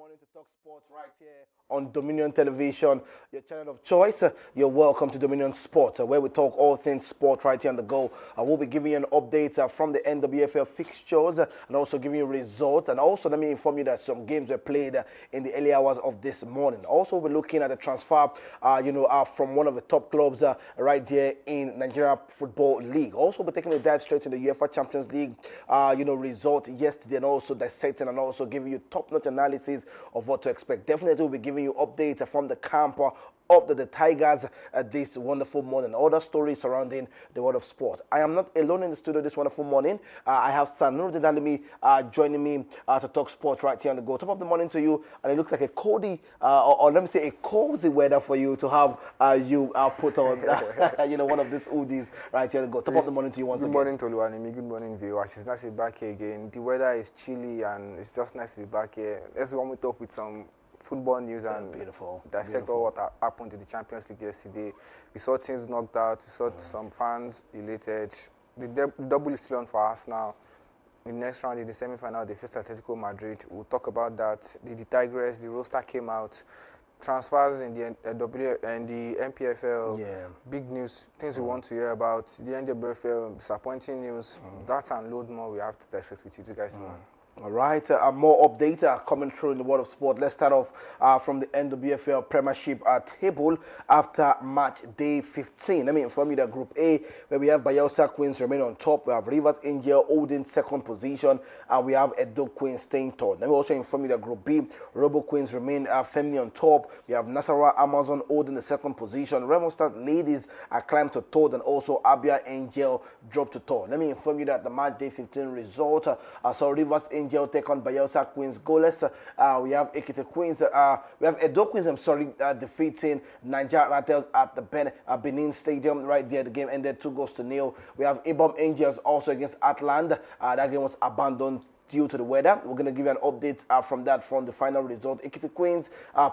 morning to Talk Sports right here on Dominion Television, your channel of choice. You're welcome to Dominion Sport, where we talk all things sport right here on the go. We'll be giving you an update from the NWFL fixtures and also giving you results. And also, let me inform you that some games were played in the early hours of this morning. Also, we're looking at the transfer, from one of the top clubs right there in Nigeria Football League. Also, we're taking a dive straight into the UEFA Champions League, result yesterday, and also dissecting and also giving you top-notch analysis of what to expect. Definitely, we'll be giving you updates from the camp of the Tigers this wonderful morning. Other stories surrounding the world of sport. I am not alone in the studio this wonderful morning. I have Sanuruddin Alimi joining me to talk sports right here on the go. Top of the morning to you, and it looks like a cozy, or let me say a cozy weather for you to have you put on, one of these hoodies right here on the go. Top of the morning to you once again. Good morning to Luanimi. Good morning, viewers. It's nice to be back here again. The weather is chilly, and it's just nice to be back here. Let's warm it up with some football news and dissect all what happened in the Champions League yesterday. We saw teams knocked out. We saw some fans elated. The double is still on for us now. In the next round, in the semi-final, they faced Atletico Madrid. We'll talk about that. The Tigers, the roster came out. Transfers in the MPFL, big news, things we want to hear about. The NWFL, disappointing news. That and load more we have to dissect with you guys. All right, more update coming through in the world of sport. Let's start off from the NWFL Premiership table after match day 15. Let me inform you that Group A, where we have Bayelsa Queens remain on top. We have Rivers Angel holding second position, and we have Edo Queens staying third. Let me also inform you that Group B, Robo Queens remain firmly on top. We have Nasarawa Amazon holding the second position. Remo Stars Ladies are climbed to third, and also Abia Angel dropped to third. Let me inform you that the match day 15 result saw Rivers Angel take on Bayelsa Queens goalless. We have Ekiti Queens. We have Edo Queens, defeating Niger Rattles at the Benin Stadium right there. The game ended 2-0. We have Ibom Angels also against Atland. That game was abandoned due to the weather. We're going to give you an update from the final result. Ekiti Queens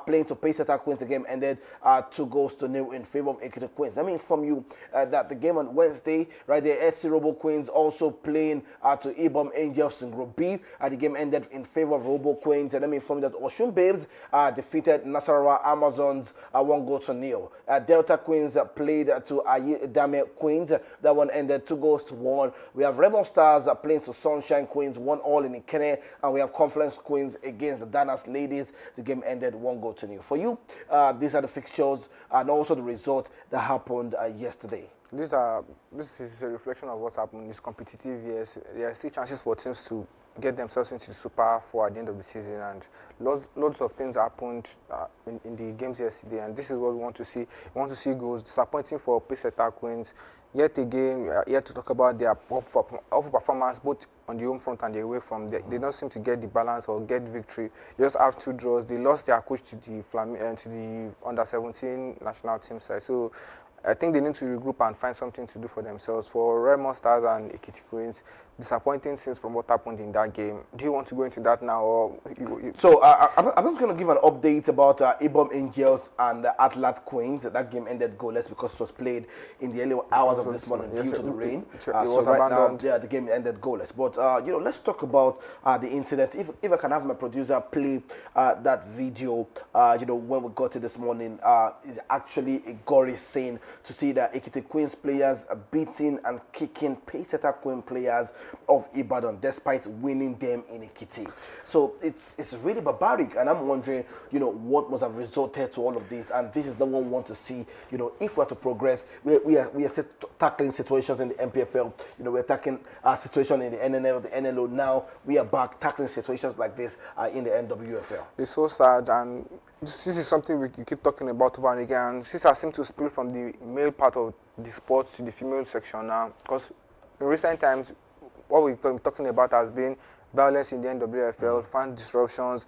playing to Payseta Queens. The game ended 2-0 in favor of Ekiti Queens. Let me inform you that the game on Wednesday, right there, SC Robo Queens also playing to Ibom Angels in Group B. The game ended in favor of Robo Queens. And let me inform you that Oshun Babes defeated Nasarawa Amazons 1-0. Delta Queens played to Dame Queens. That one ended 2-1. We have Rebel Stars playing to Sunshine Queens 1-1 in Ikene, and we have Confluence Queens against the Danas Ladies. The game ended 1-0. For you, these are the fixtures and also the result that happened yesterday. This is a reflection of what's happened in this competitive years. There are still chances for teams to get themselves into the Super 4 at the end of the season, and lots of things happened in the games yesterday, and this is what we want to see. We want to see goals. Disappointing for Payseta Queens. Yet again, we are here to talk about their performance, both on the home front and the away from. They don't seem to get the balance or get victory. They just have 2 draws. They lost their coach to the under-17 national team side. So I think they need to regroup and find something to do for themselves. For Remo Stars and Ekiti Queens, disappointing scenes from what happened in that game. Do you want to go into that now? Or So I'm just going to give an update about Ibom Angels and Atlat Queens. That game ended goalless because it was played in the early hours of this morning due to the rain. It was abandoned. The game ended goalless. But let's talk about the incident. If I can have my producer play that video, when we got it this morning, is actually a gory scene to see that Ekiti Queens players are beating and kicking Payseta Queen players of Ibadan despite winning them in Ekiti. So it's really barbaric, and I'm wondering, what must have resulted to all of this. And this is the one we want to see, if we're to progress. We are tackling situations in the MPFL, we're tackling a situation in the NNL, the NLO. Now we are back tackling situations like this in the NWFL. It's so sad, and this is something we keep talking about over and again. This has seemed to spill from the male part of the sports to the female section now, because in recent times, what we've been talking about has been violence in the NWFL, fan disruptions,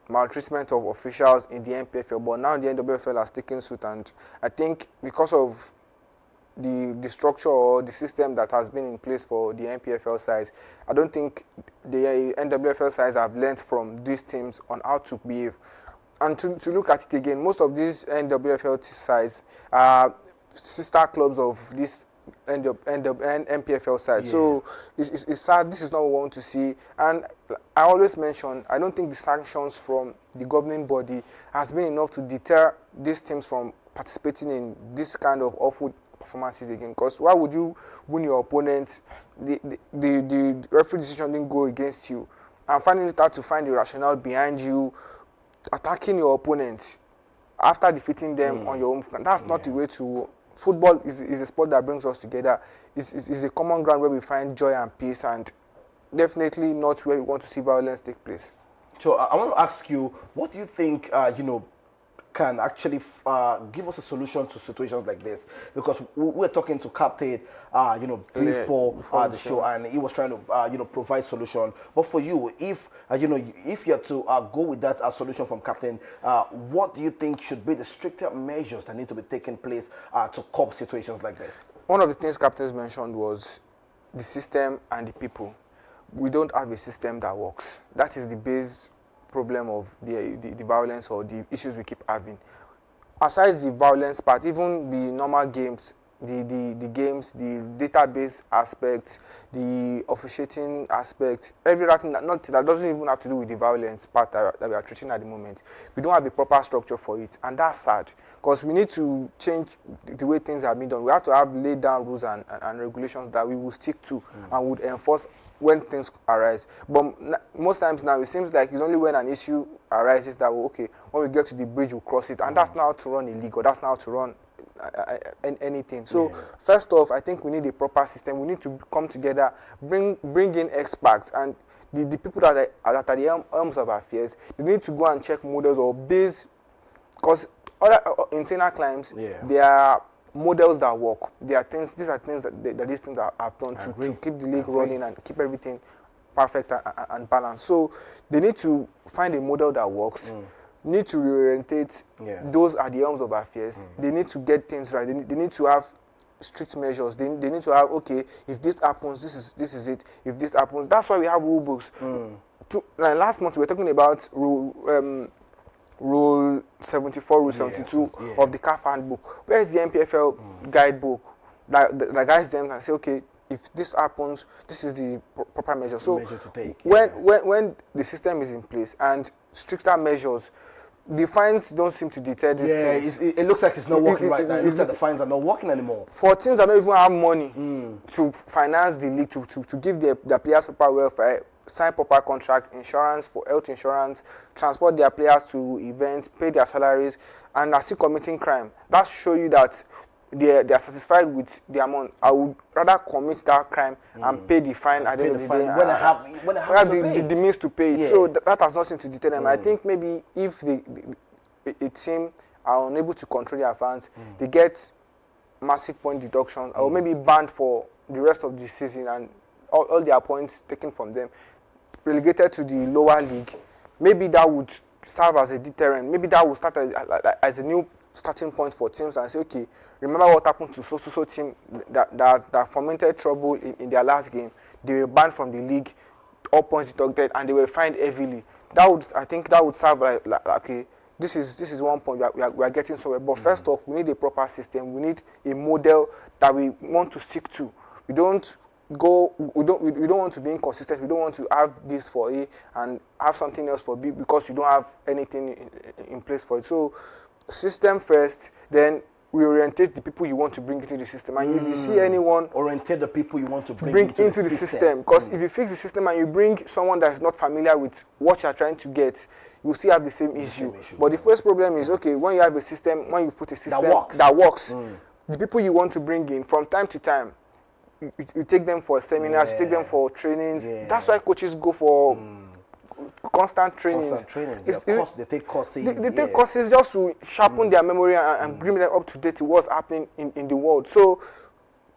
maltreatment of officials in the MPFL, but now the NWFL has taken suit, and I think because of the structure or the system that has been in place for the MPFL sides, I don't think the NWFL sides have learned from these teams on how to behave. And to look at it again, most of these NWFL sides are sister clubs of these NPFL side. Yeah. So it's sad. This is not what we want to see. And I always mention, I don't think the sanctions from the governing body has been enough to deter these teams from participating in this kind of awful performances again. Because why would you win your opponent? The referee decision didn't go against you, and finding it hard to find the rationale behind you attacking your opponent after defeating them on your own ground. That's not the way to. Football is a sport that brings us together. It's a common ground where we find joy and peace, and definitely not where we want to see violence take place. So I want to ask you, what do you think, can actually give us a solution to situations like this? Because we're talking to Captain, before the show, and he was trying to, provide solution. But for you, if if you had to go with that solution from Captain, what do you think should be the stricter measures that need to be taken place to curb situations like this? One of the things Captains mentioned was the system and the people. We don't have a system that works. That is the base problem of the violence or the issues we keep having. Aside the violence part, even the normal games, the games, the database aspect, the officiating aspect, everything that doesn't even have to do with the violence part that we are treating at the moment. We don't have a proper structure for it, and that's sad, because we need to change the way things are being done. We have to have laid down rules and regulations that we will stick to and would enforce when things arise. But most times now, it seems like it's only when an issue arises that, okay, when we get to the bridge, we'll cross it. And that's not how to run a league, or that's not how to run anything. So first off, I think we need a proper system. We need to come together, bring in experts, and the people that are the helms of affairs, they need to go and check models or base, because other internal climbs, they are models that work. These are things that these things have done to keep the league running and keep everything perfect and balanced. So they need to find a model that works. Need to reorientate those at the helms of affairs. They need to get things right. They need to have strict measures. They need to have, okay, if this happens, this is it. If this happens, that's why we have rule books. Last month we were talking about Rule 74, Rule 72 of the CAF handbook. Where is the NPFL guidebook that guides them and say, okay, if this happens, this is the proper measure. So measure to take, when the system is in place and stricter measures, the fines don't seem to deter these things. It looks like it's not working right now. It looks like the fines are not working anymore. For teams that don't even have money to finance the league, to give their players proper welfare, sign proper contracts, insurance, for health insurance, transport their players to events, pay their salaries, and are still committing crime. That shows you that they are satisfied with the amount. I would rather commit that crime and pay the fine at the end of the day. When I have the means to pay it. So that has nothing to deter them. I think maybe if a team are unable to control their fans, they get massive point deductions, or maybe banned for the rest of the season, and all their points taken from them, relegated to the lower league. Maybe that would serve as a deterrent. Maybe that would start as a new starting point for teams and say, okay, remember what happened to so team that fomented trouble in their last game. They were banned from the league, all points deducted, and they were fined heavily. I think that would serve like okay, this is one point we are getting somewhere. But first off, we need a proper system. We need a model that we want to stick to. We don't want to be inconsistent. We don't want to have this for A and have something else for B, because we don't have anything in place for it. So system first, then we orientate the people you want to bring into the system. And if you see anyone, orientate the people you want to bring into the system. Because if you fix the system and you bring someone that is not familiar with what you are trying to get, you still have the same issue. But the first problem is, okay, when you have a system, when you put a system that works, the people you want to bring in from time to time, you take them for seminars, you take them for trainings. That's why coaches go for constant trainings. They take courses. They take courses just to sharpen their memory and bring them up to date to what's happening in the world. So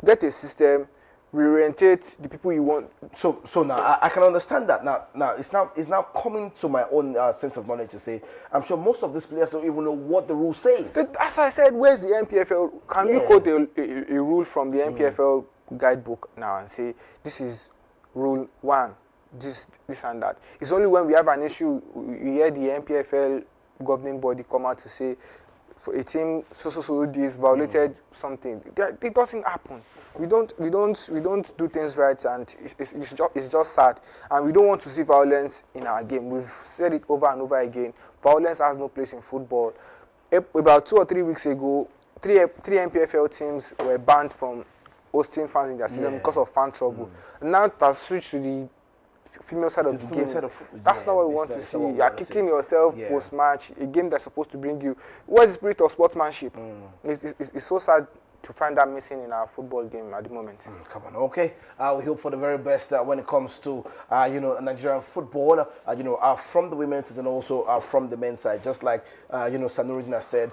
get a system, reorientate the people you want. So now I can understand that. Now it's now coming to my own sense of knowledge to say, I'm sure most of these players don't even know what the rule says. As I said, where's the NPFL? Can you quote a rule from the NPFL guidebook now and say, this is rule 1, this and that? It's only when we have an issue, we hear the NPFL governing body come out to say, for a team so this violated something. It doesn't happen. We don't do things right, and it's just sad. And we don't want to see violence in our game. We've said it over and over again. Violence has no place in football. About 2 or 3 weeks ago, three MPFL teams were banned from hosting fans in their stadium because of fan trouble. Now it has switched to the female side of the game. That's not what we want to see. You are kicking yourself post-match, a game that's supposed to bring you. What's the spirit of sportsmanship? It's so sad to find that missing in our football game at the moment. Come on, okay. We hope for the very best when it comes to Nigerian football. From the women's and also from the men's side. Just like Sanuridin has said,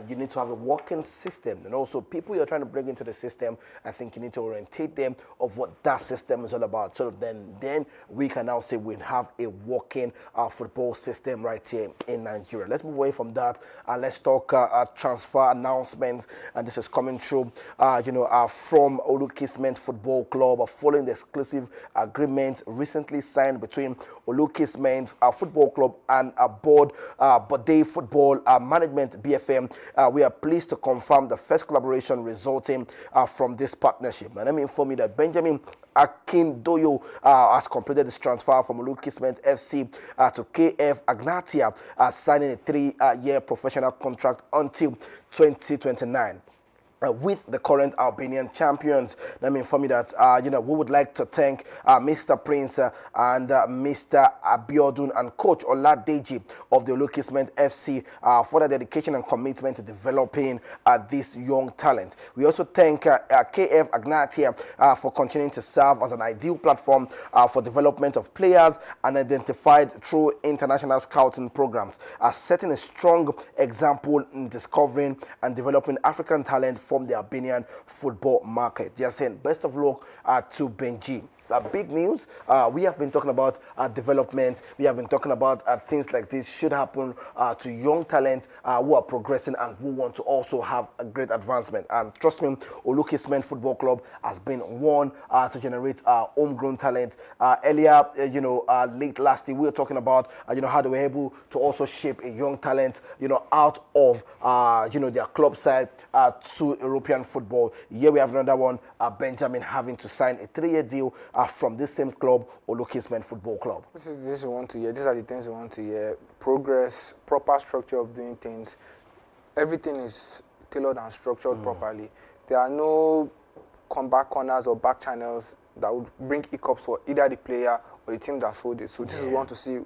you need to have a working system, and also people you're trying to bring into the system. I think you need to orientate them of what that system is all about. So then we can now say we have a working football system right here in Nigeria. Let's move away from that and let's talk transfer announcements. And this is coming through. From Olukisment Football Club, following the exclusive agreement recently signed between Olukisment Football Club and board Bode Football Management BFM. We are pleased to confirm the first collaboration resulting from this partnership. And let me inform you that Benjamin Akindoyo has completed this transfer from Olukisment FC to KF Agnatia, signing a 3-year professional contract until 2029. With the current Albanian champions. Let me inform you that we would like to thank Mr. Prince and Mr. Abiodun and Coach Oladeji of the Olukisment FC for their dedication and commitment to developing this young talent. We also thank KF Agnatia for continuing to serve as an ideal platform for development of players and identified through international scouting programs, setting a strong example in discovering and developing African talent from the Albanian football market. Just saying, best of luck to Benji. Big news. We have been talking about development. We have been talking about things like this should happen to young talent who are progressing and who want to also have a great advancement. And trust me, Olukisment Football Club has been one to generate homegrown talent. Earlier, late last year, we were talking about how they were able to also shape a young talent, out of their club side to European football. Here we have another one, Benjamin having to sign a 3-year deal from this same club, Olukisment Football Club. This we want to hear. These are the things we want to hear. Progress, proper structure of doing things. Everything is tailored and structured properly. There are no comeback corners or back channels that would bring hiccups for either the player or the team that sold it. So this is what we want to see.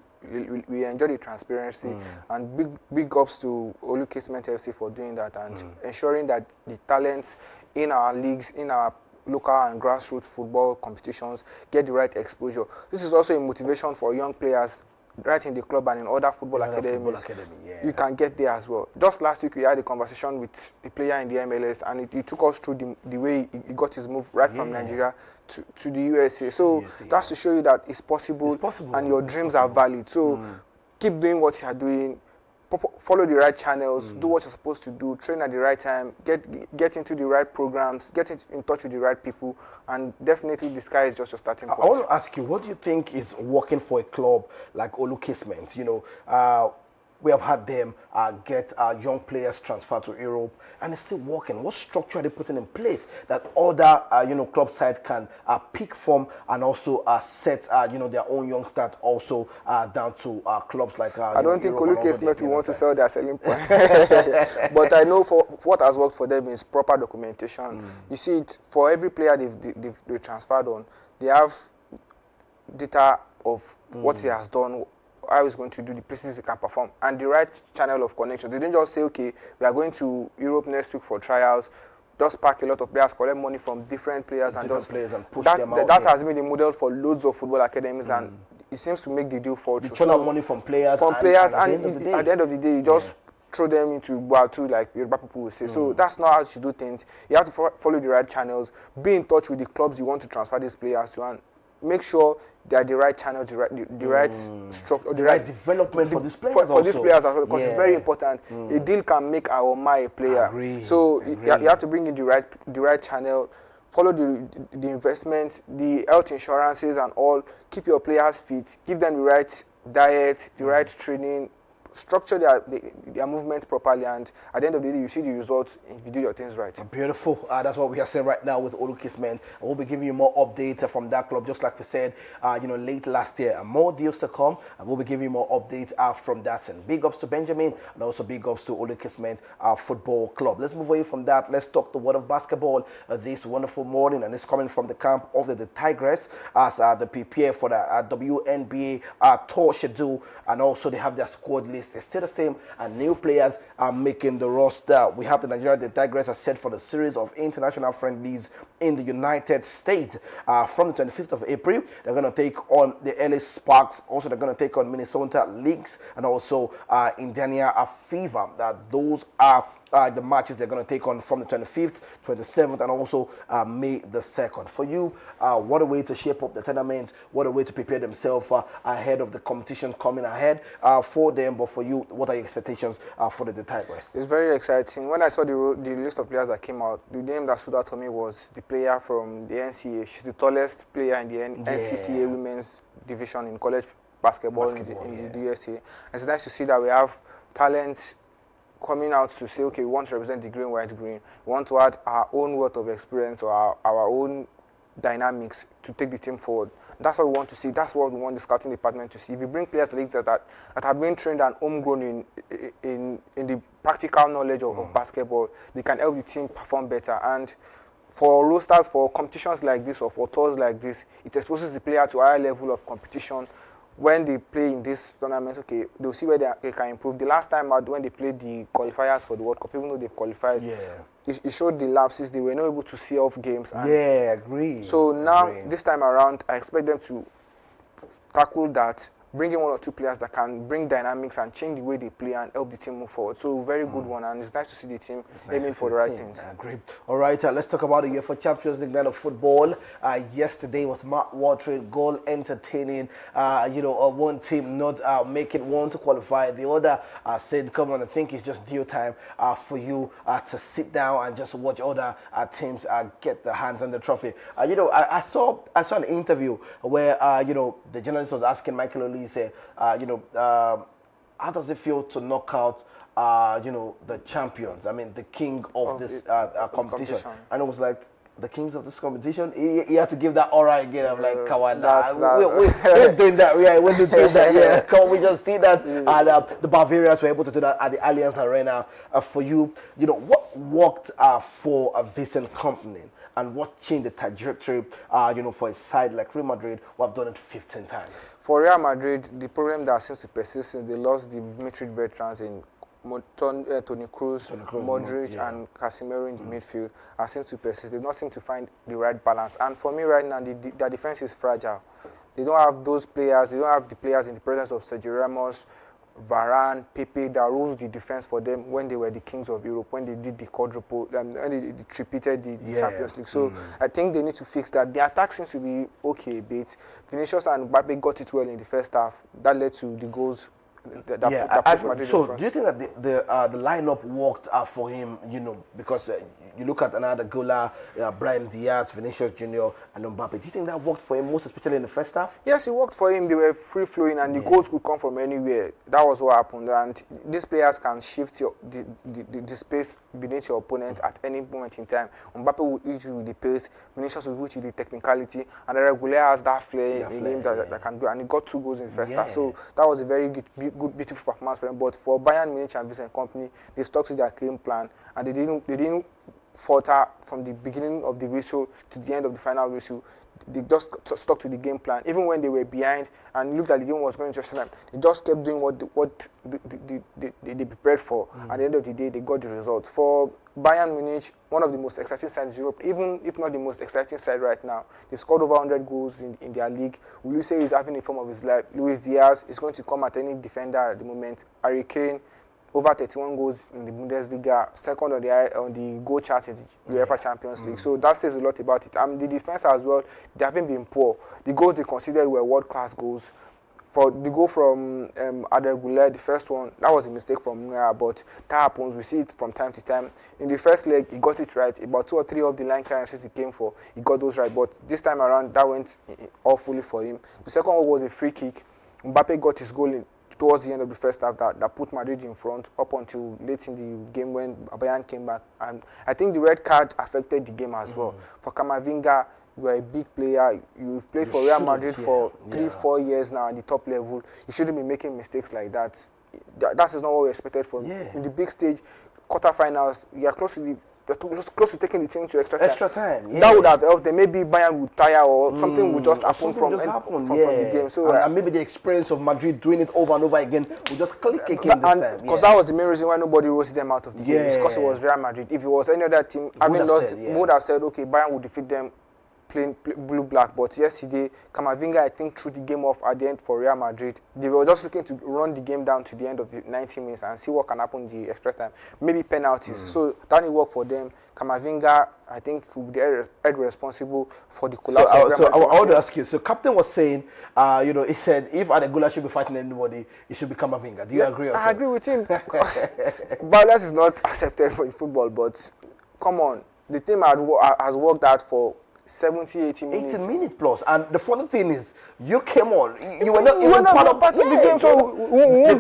We enjoy the transparency and big ups to Olukisment FC for doing that and ensuring that the talents in our leagues, in our local and grassroots football competitions get the right exposure. This is also a motivation for young players right in the club and in other football academies. You can get there as well. Just last week we had a conversation with a player in the MLS and it took us through the way he got his move right from Nigeria to the USA. So that's to show you that it's possible and your dreams are valid. So keep doing what you are doing. Follow the right channels, do what you're supposed to do, train at the right time, get into the right programs, get in touch with the right people, and definitely the sky is just your starting point. I want to ask you, what do you think is working for a club like Olukisment? We have had them get young players transferred to Europe, and it's still working. What structure are they putting in place that other, club side can pick from and also set, their own young start also down to clubs like I don't think Olukisment will want to sell their selling point. But I know for what has worked for them is proper documentation. You see it, for every player they've transferred on, they have data of what he has done, how he's going to do, the places he can perform, and the right channel of connection. They didn't just say, okay, we are going to Europe next week for trials, just pack a lot of players, collect money from different players, and push them out. That has been the model for loads of football academies, and it seems to make the deal fall through. Churn out money from players. And at the end of the day, you just throw them into Guatu, like Yoruba people will say. So that's not how you do things. You have to follow the right channels, be in touch with the clubs you want to transfer these players to, and make sure they are the right channels, the right structure, the right development for these players. For these players as well, because it's very important. A deal can make or mar a player. So you have to bring in the right channel, follow the investments, the health insurances and all. Keep your players fit, give them the right diet, the right training, structure their movement properly, and at the end of the day, you see the results if you do your things right. Beautiful. That's what we are saying right now with Olukismen. We'll be giving you more updates from that club, just like we said, late last year. More deals to come, and we'll be giving you more updates from that. And big ups to Benjamin, and also big ups to Olukismen Football Club. Let's move away from that. Let's talk the world of basketball this wonderful morning, and it's coming from the camp of the Tigers as they prepare for the WNBA tour schedule, and also they have their squad list. It's still the same, and new players are making the roster. We have the Nigeria Tigers are set for the series of international friendlies in the United States from the 25th of April. They're going to take on the LA Sparks. Also, they're going to take on Minnesota Lynx and also Indiana Fever. Those are the matches they're going to take on from the 25th, 27th, and also May the 2nd. For you, what a way to shape up the tournament, what a way to prepare themselves ahead of the competition coming ahead for them. But for you, what are your expectations for the Tigers? It's very exciting. When I saw the list of players that came out, the name that stood out to me was the player from the NCAA. She's the tallest player in the NCCA women's division in college basketball in the USA. And it's nice to see that we have talents coming out to say, okay, we want to represent the green, white, green. We want to add our own wealth of experience or our own dynamics to take the team forward. That's what we want to see. That's what we want the scouting department to see. If you bring players like that have been trained and homegrown in the practical knowledge of basketball, they can help the team perform better. And for rosters, for competitions like this or for tours like this, it exposes the player to a higher level of competition. When they play in this tournament, okay, they'll see where they can improve. The last time out when they played the qualifiers for the World Cup, even though they've qualified, it showed the lapses. They were not able to see off games. And agree. So now, this time around, I expect them to tackle that, bring in one or two players that can bring dynamics and change the way they play and help the team move forward. So very good one, and it's nice to see the team aiming for the right things. Great. All right, let's talk about the UEFA Champions League night of football. Yesterday was mouth-watering, goal entertaining. One team not making one to qualify. The other said, come on, I think it's just due time for you to sit down and just watch other teams get their hands on the trophy. I saw an interview where, the journalist was asking Michael Olise, how does it feel to knock out, the champions? I mean, the king of this competition. And it was like, the kings of this competition, he had to give that aura again. I'm like, come on, we're doing that. Yeah, we're doing that. Yeah, come on, we just did that. And the Bavarians were able to do that at the Allianz Arena. For you, what worked for a Vincent Kompany? And what changed the trajectory, for a side like Real Madrid, who have done it 15 times? For Real Madrid, the problem that seems to persist since they lost the Madrid veterans in Toni Kroos, Modric, and Casemiro in the midfield seems to persist. They don't seem to find the right balance. And for me right now, their defense is fragile. They don't have those players. They don't have the players in the presence of Sergio Ramos, Varane, Pepe, that rules the defense for them when they were the kings of Europe, when they did the quadruple, when they repeated the Champions League. So I think they need to fix that. The attack seems to be okay, but Vinicius and Mbappe got it well in the first half. That led to the goals. So do you think that the lineup worked for him, because you look at another Gola, Brahim Diaz, Vinicius Junior, and Mbappe. Do you think that worked for him, most especially in the first half? Yes, it worked for him. They were free-flowing, and the goals could come from anywhere. That was what happened. And these players can shift the space beneath your opponent at any moment in time. Mbappe will hit you with the pace, Vinicius will hit you with the technicality, and Regular has that flair in the game that can go. And he got 2 goals in the first half. So that was a very good, beautiful performance for them. But for Bayern Munich and Vincent Kompany, they stuck to their game plan, and they didn't falter from the beginning of the whistle to the end of the final whistle. They just stuck to the game plan, even when they were behind and looked like the game was going to them. They just kept doing what they prepared for. At the end of the day, they got the result. For Bayern Munich, one of the most exciting sides in Europe, even if not the most exciting side right now. They've scored over 100 goals in their league. Ulisse is having a form of his life. Luis Diaz is going to come at any defender at the moment. Harry Kane, over 31 goals in the Bundesliga, second on the goal chart in the UEFA Champions League. So that says a lot about it. The defense as well, they haven't been poor. The goals they considered were world-class goals. For the goal from Adel Goulet, the first one, that was a mistake from Neuer, but that happens. We see it from time to time. In the first leg, he got it right. About 2 or 3 of the line clearances he came for, he got those right. But this time around, that went awfully for him. The second one was a free kick. Mbappe got his goal towards the end of the first half that put Madrid in front up until late in the game when Bayern came back. And I think the red card affected the game as well. For Camavinga, you are a big player. You've played for Real Madrid for 3-4 years now at the top level. You shouldn't be making mistakes like that. That is not what we expected from you. In the big stage, quarterfinals, you are close to taking the team to extra time. That would have helped them. Maybe Bayern would tire or something would just happen from the game. So and maybe the experience of Madrid doing it over and over again will just click again this time. Because that was the main reason why nobody roasted them out of the game. It's because it was Real Madrid. If it was any other team, having lost, would have said, okay, Bayern would defeat them playing blue-black. But yesterday, Camavinga, I think, threw the game off at the end for Real Madrid. They were just looking to run the game down to the end of the 90 minutes and see what can happen in the extra time. Maybe penalties. So that didn't work for them. Camavinga, I think, will be held responsible for the collapse of Real Madrid. So I want to ask you. So Captain was saying, he said, if Adegola should be fighting anybody, it should be Camavinga. Do you agree? I agree with him. Because violence is not accepted for football. But come on, the team has worked out for 70, 80 minutes. 80 minutes plus. And the funny thing is, you came on. You were not even part of the game. So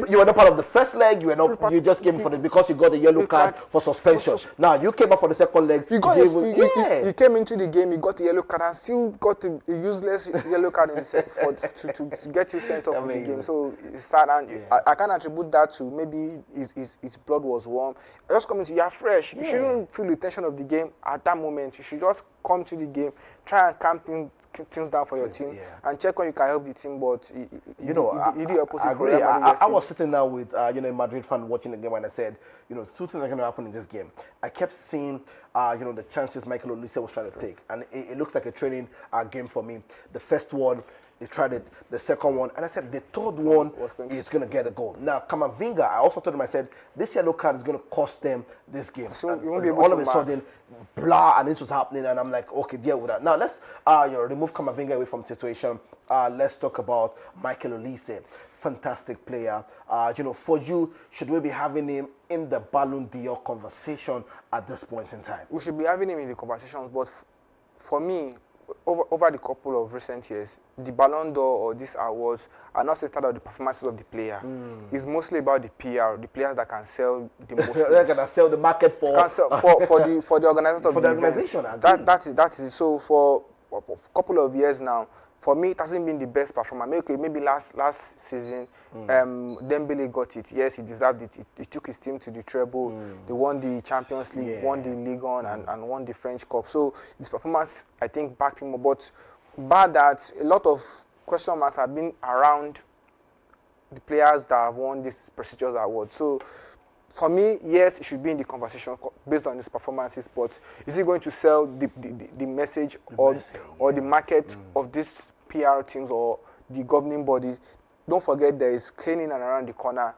you were not part of the first leg. You were not. You just came for it because you got a yellow card for suspension. Now you came up for the second leg. You came into the game. You got a yellow card and still got a useless yellow card in the to get you sent off from the game. So it's sad, and I can attribute that to maybe his blood was warm. Just coming to you are fresh. You shouldn't feel the tension of the game at that moment. You should just come to the game, try and calm things down for your team, and check when you can help the team. But he did the opposite. I was sitting down with a Madrid fan watching the game, and I said, two things are going to happen in this game. I kept seeing the chances Michael Olise was trying to take, and it looks like a training game for me. The first one, he tried it. The second one, and I said the third one is going to get a goal. Now, Camavinga, I also told him, I said, this yellow card is going to cost them this game. So you won't be able all to of a sudden, blah, and it was happening, and I'm like, okay, deal with that. Now, let's remove Camavinga away from the situation. Let's talk about Michael Olise. Fantastic player. For you, should we be having him in the Ballon d'Or conversation at this point in time? We should be having him in the conversation, but for me, over the couple of recent years, the Ballon d'Or or these awards are not centered on the performances of the player. It's mostly about the PR, the players that can sell the most. They're gonna sell the market for the organizers of the organization. That is it. So for a couple of years now, for me, it hasn't been the best performer. Maybe last season, Dembele got it. Yes, he deserved it. He took his team to the treble. They won the Champions League, won the Ligue 1, and won the French Cup. So his performance, I think, backed him up. But bad that a lot of question marks have been around the players that have won this prestigious award. So for me, yes, it should be in the conversation based on his performances, but is he going to sell the message or the market of these PR teams or the governing body? Don't forget there is Kane in and around the corner.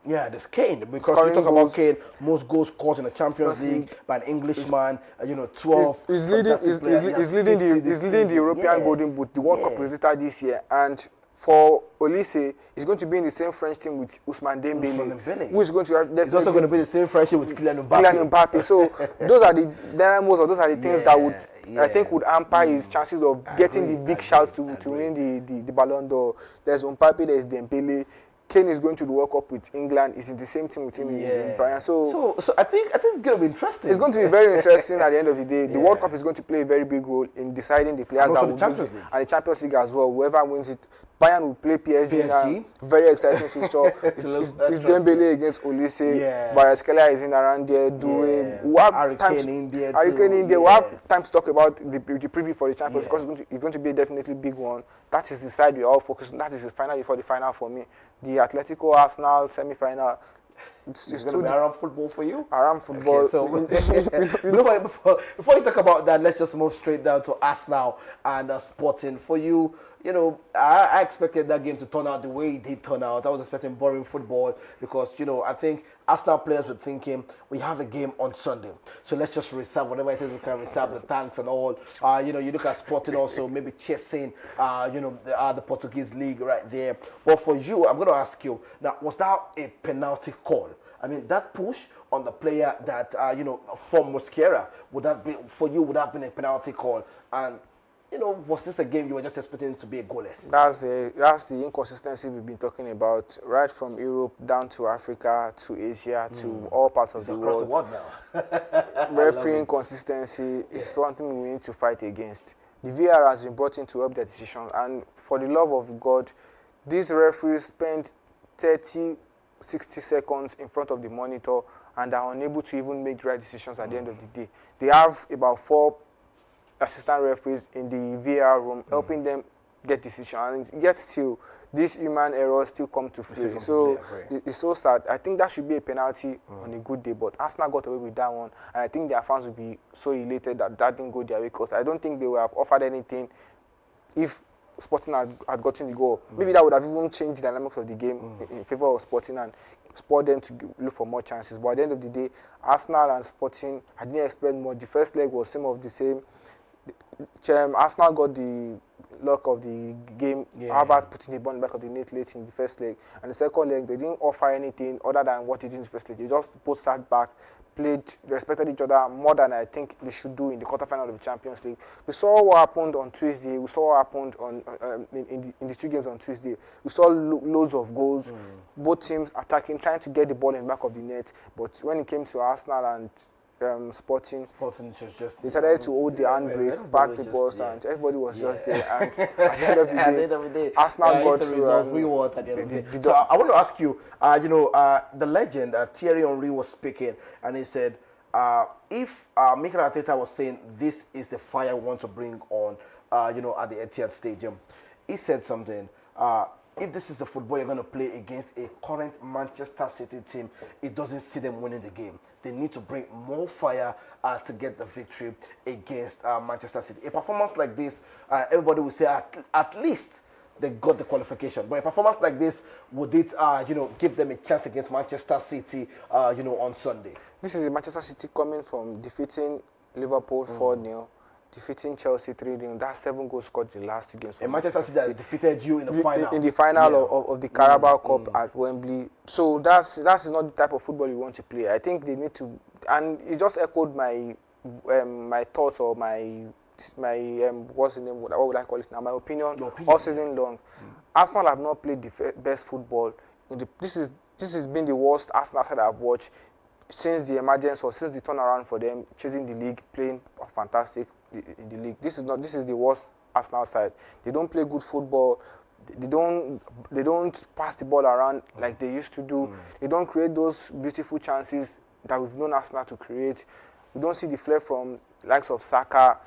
Yeah, there's Kane, because you talk about Kane, most goals scored in the Champions League by an Englishman, 12. He's leading the European Golden Boot, the World Cup visitor this year, and for Olise, he's going to be in the same French team with Ousmane Dembele, who is going to have he's also going to be in the same French team with Kylian Mbappe. So those are the dynamos, or those are the things that would, I think, would hamper his chances of getting the big shout to win the Ballon d'Or. There's Mbappe, there's Dembele. Kane is going to the World Cup with England. He's in the same team with him in Bayern. So I think it's going to be interesting. It's going to be very interesting at the end of the day. The World Cup is going to play a very big role in deciding the players that will win, and the Champions League as well. Whoever wins it, Bayern will play PSG. Very exciting fixture. It's Dembele against Olise. Kvaratskhelia is in around there. We'll have time We'll have time to talk about the preview for the Champions because it's going to be a definitely big one. That is the side we're all focused on. That is the final before the final for me. The Atletico Arsenal semi-final. It's going to be around football for you? Around football. Okay, so before you talk about that, let's just move straight down to Arsenal and Sporting. For you, I expected that game to turn out the way it did turn out. I was expecting boring football because, I think Arsenal players were thinking, we have a game on Sunday, so let's just reserve whatever it is we can reserve, the tanks and all. You look at Sporting also, maybe chasing, the Portuguese league right there. But for you, I'm going to ask you, now, was that a penalty call? I mean, that push on the player that, from Mosquera, would that have been a penalty call? And was this a game you were just expecting to be a goalless? That's the inconsistency we've been talking about, right from Europe down to Africa to Asia to all parts of the Across world. the world now. Referee inconsistency is something we need to fight against. The VAR has been brought in to help their decisions, and for the love of God, these referees spend 30, 60 seconds in front of the monitor and are unable to even make the right decisions at the end of the day. They have about 4 assistant referees in the VAR room helping them get decisions, and yet still these human errors still come to play. So it's so sad. I think that should be a penalty on a good day, but Arsenal got away with that one, and I think their fans will be so elated that didn't go their way, because I don't think they would have offered anything if Sporting had gotten the goal. Maybe that would have even changed the dynamics of the game in favor of Sporting and spurred them to look for more chances. But at the end of the day, Arsenal and Sporting, I didn't expect more. The first leg was some of the same. Arsenal got the luck of the game. Harvard putting the ball in the back of the net late in the first leg, and the second leg they didn't offer anything other than what they did in the first leg. They just both sat back, played, respected each other more than I think they should do in the quarterfinal of the Champions League. We saw what happened on Tuesday. We saw what happened in the 2 games on Tuesday. We saw loads of goals, both teams attacking, trying to get the ball in the back of the net. But when it came to Arsenal and Sporting just decided to hold the handbrake, park the bus, and everybody was just there. And at the end of the day, Arsenal got through. So I want to ask you, the legend Thierry Henry was speaking, and he said, if Mikel Arteta was saying this is the fire we want to bring on, at the Etihad Stadium, he said something. If this is the football you're going to play against a current Manchester City team, it doesn't see them winning the game. They need to bring more fire to get the victory against Manchester City. A performance like this, everybody will say at least they got the qualification. But a performance like this, would it, give them a chance against Manchester City, on Sunday? This is a Manchester City coming from defeating Liverpool 4-0. Defeating Chelsea 3-0. That's 7 goals scored in the last 2 games. And Manchester City defeated you in the final. In the final of the Carabao Cup at Wembley. So that is not the type of football you want to play. I think they need to, and it just echoed my my thoughts or my what's the name? What would I call it now? My opinion. All season long. Arsenal have not played the best football. This has been the worst Arsenal side I've watched since the emergence or since the turnaround for them, chasing the league, playing fantastic in the league. This is the worst Arsenal side. They don't play good football. They don't pass the ball around like they used to do. They don't create those beautiful chances that we've known Arsenal to create. We don't see the flair from likes of Saka.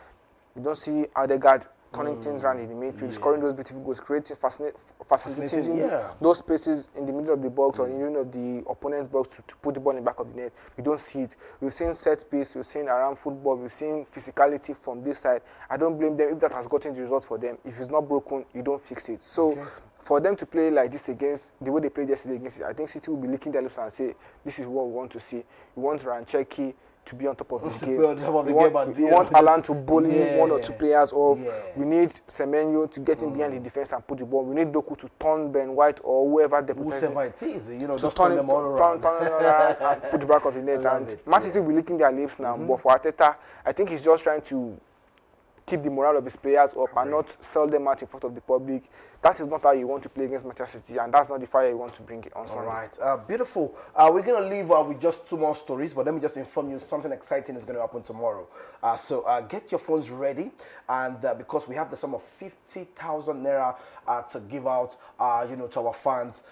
We don't see Odegaard turning things around in the midfield, scoring those beautiful goals, creating facilitating those spaces in the middle of the box or in the middle of the opponent's box to put the ball in the back of the net. We don't see it. We've seen set piece, we've seen around football, we've seen physicality from this side. I don't blame them if that has gotten the result for them. If it's not broken, you don't fix it. So for them to play like this against the way they played yesterday against it, I think City will be licking their lips and say, this is what we want to see. We want Rancheki to be on top of his game. We want Alan to bully 1 or 2 players off. We need Semenyo to get in behind the defense and put the ball. We need Doku to turn Ben White or whoever deputizes to turn them all around and put the back of the net. And Man City will be licking their lips now. But for Arteta, I think he's just trying to keep the morale of his players up and not sell them out in front of the public. That is not how you want to play against Manchester City, and that's not the fire you want to bring on Sunday. All right, beautiful. We're going to leave with just 2 more stories, but let me just inform you something exciting is going to happen tomorrow. So get your phones ready, and because we have the sum of 50,000 naira to give out, to our fans,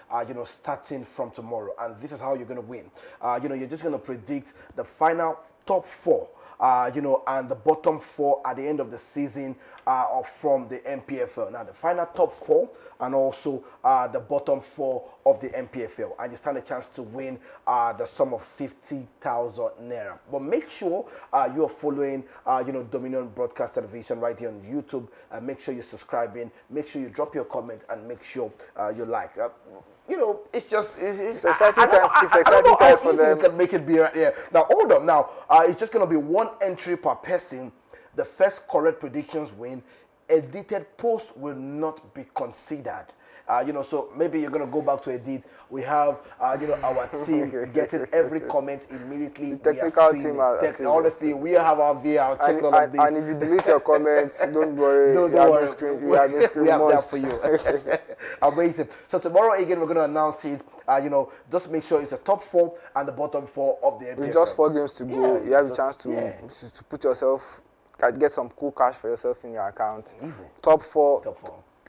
starting from tomorrow. And this is how you're going to win. You're just going to predict the final top 4. And the bottom 4 at the end of the season are from the MPFL. Now, the final top 4 and also the bottom 4 of the MPFL. And you stand a chance to win the sum of 50,000 naira. But make sure you are following, Dominion Broadcast Television right here on YouTube. Make sure you're subscribing. Make sure you drop your comment and make sure you like. It's exciting times. It's exciting times for them. You can make it be right here. Now, hold on. Now, it's just going to be 1 entry per person. The first correct predictions win. Edited posts will not be considered. So maybe you're going to go back to Edith. We have, our team getting every comment immediately. The technical team honestly, we have our VR checking all of this. And if you delete your comments, don't worry. Don't worry. We have that for you. Amazing. So tomorrow again, we're going to announce it. Just make sure it's the top 4 and the bottom 4 of the MPFL. With just 4 games to go, you have a chance to put yourself, get some cool cash for yourself in your account. Easy. Top 4.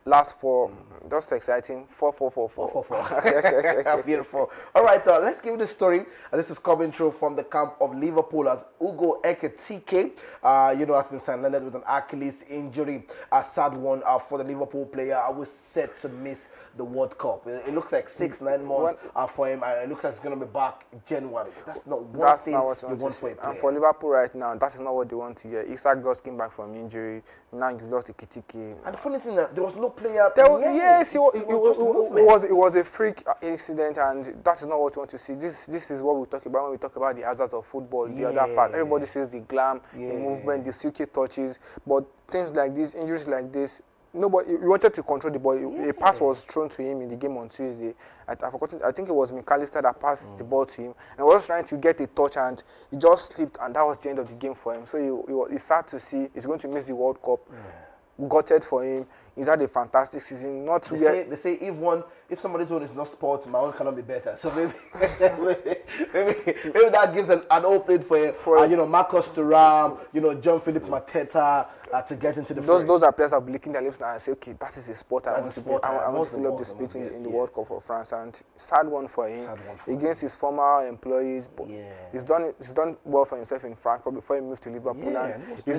Last 4, just exciting. 4, 4, 4, 4. 4. Beautiful. All right, let's give you the story. This is coming through from the camp of Liverpool as Ugo Ekitike, has been signed with an Achilles injury. A sad one for the Liverpool player. I was set to miss the World Cup. It looks like 6-9 months for him, and it looks like he's going to be back January. That's not what you want for a player. And for Liverpool right now, that is not what they want to hear. Isak just came back from injury. Now you've lost Ekitike. And the funny thing is, there was no player. Yes, it was a freak incident, and that is not what you want to see. This is what we talk about when we talk about the hazards of football. The other part, everybody sees the glam, the movement, the silky touches, but things like this, injuries like this, nobody. We wanted to control the ball. A pass was thrown to him in the game on Tuesday. I think it was McAllister that passed the ball to him, and was trying to get a touch, and he just slipped, and that was the end of the game for him. So it's sad to see. He's going to miss the World Cup. Gutted for him. He's had a fantastic season. They say if somebody's one is not sports, my own cannot be better. So maybe that gives an opening for Marcus Thuram, John Philip Mateta to get into the fray. Those are players that will be licking their lips now and say, okay, that is a sport. I want to fill up the space in the World Cup for France. And sad one for him against his former employees. But he's done well for himself in Frankfurt before he moved to Liverpool. And he's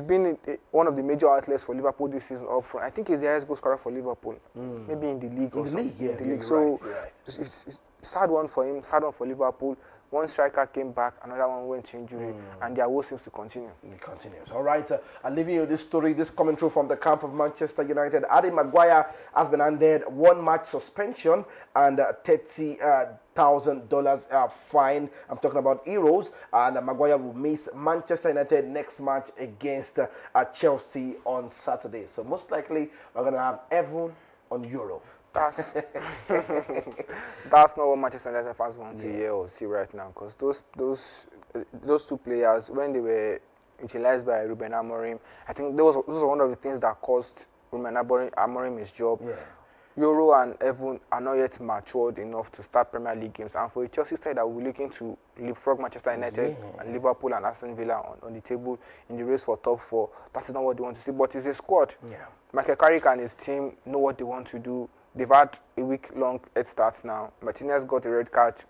been one of the major outlets for Liverpool this season up front. I think he's the highest goal scorer for Liverpool, maybe in the league or something. In the league. So it's sad one for him, sad one for Liverpool. One striker came back, another one went to injury, and their woe seems to continue. It continues. All right, I'm leaving you this story, this coming through from the camp of Manchester United. Harry Maguire has been handed 1-match suspension and $30,000 fine. I'm talking about euros. And Maguire will miss Manchester United next match against Chelsea on Saturday. So most likely, we're going to have Evan on Euro. That's not what Manchester United fans want to hear or see right now, because those two players, when they were utilized by Ruben Amorim, I think those were one of the things that cost Ruben Amorim his job. Euro and Evan are not yet matured enough to start Premier League games, and for a Chelsea side that will be looking to leapfrog Manchester United and Liverpool and Aston Villa on the table in the race for top 4, that is not what they want to see. But it's a squad. Michael Carrick and his team know what they want to do. They've had a week-long head start now. Martinez got a red card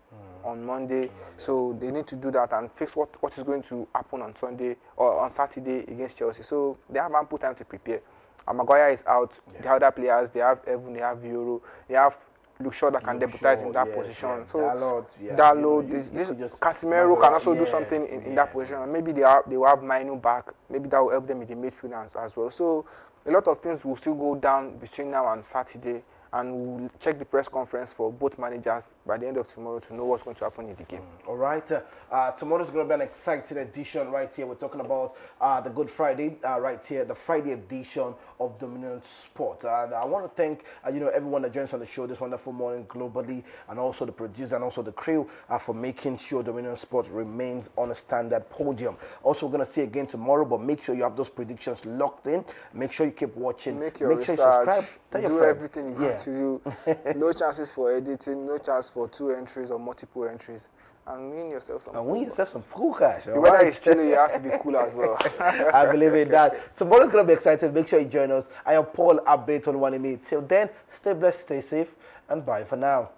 on Monday, so they need to do that and fix what is going to happen on Sunday or on Saturday against Chelsea. So they have ample time to prepare. Maguire is out. The other players, they have Evan, they have Euro, they have Luke Shaw that can deputize in that position. So Dalot, this Casemiro can also do something in that position. And maybe they will have Mainu back. Maybe that will help them in the midfield as well. So a lot of things will still go down between now and Saturday. And we'll check the press conference for both managers by the end of tomorrow to know what's going to happen in the game. All right. Tomorrow's going to be an exciting edition right here. We're talking about the Good Friday right here, the Friday edition of Dominion Sport. And I want to thank everyone that joins on the show this wonderful morning globally, and also the producer and also the crew for making sure Dominion Sport remains on a standard podium. Also, we're going to see again tomorrow, but make sure you have those predictions locked in. Make sure you keep watching. Make your research. Sure you subscribe. Do everything you to do. No chances for editing, no chance for 2 entries or multiple entries. And win yourself some cool cash. Whether it's chilly, you have to be cool as well. I believe in that. Tomorrow's going to be exciting. Make sure you join us. I am Paul Abeton Wanimi. Till then, stay blessed, stay safe, and bye for now.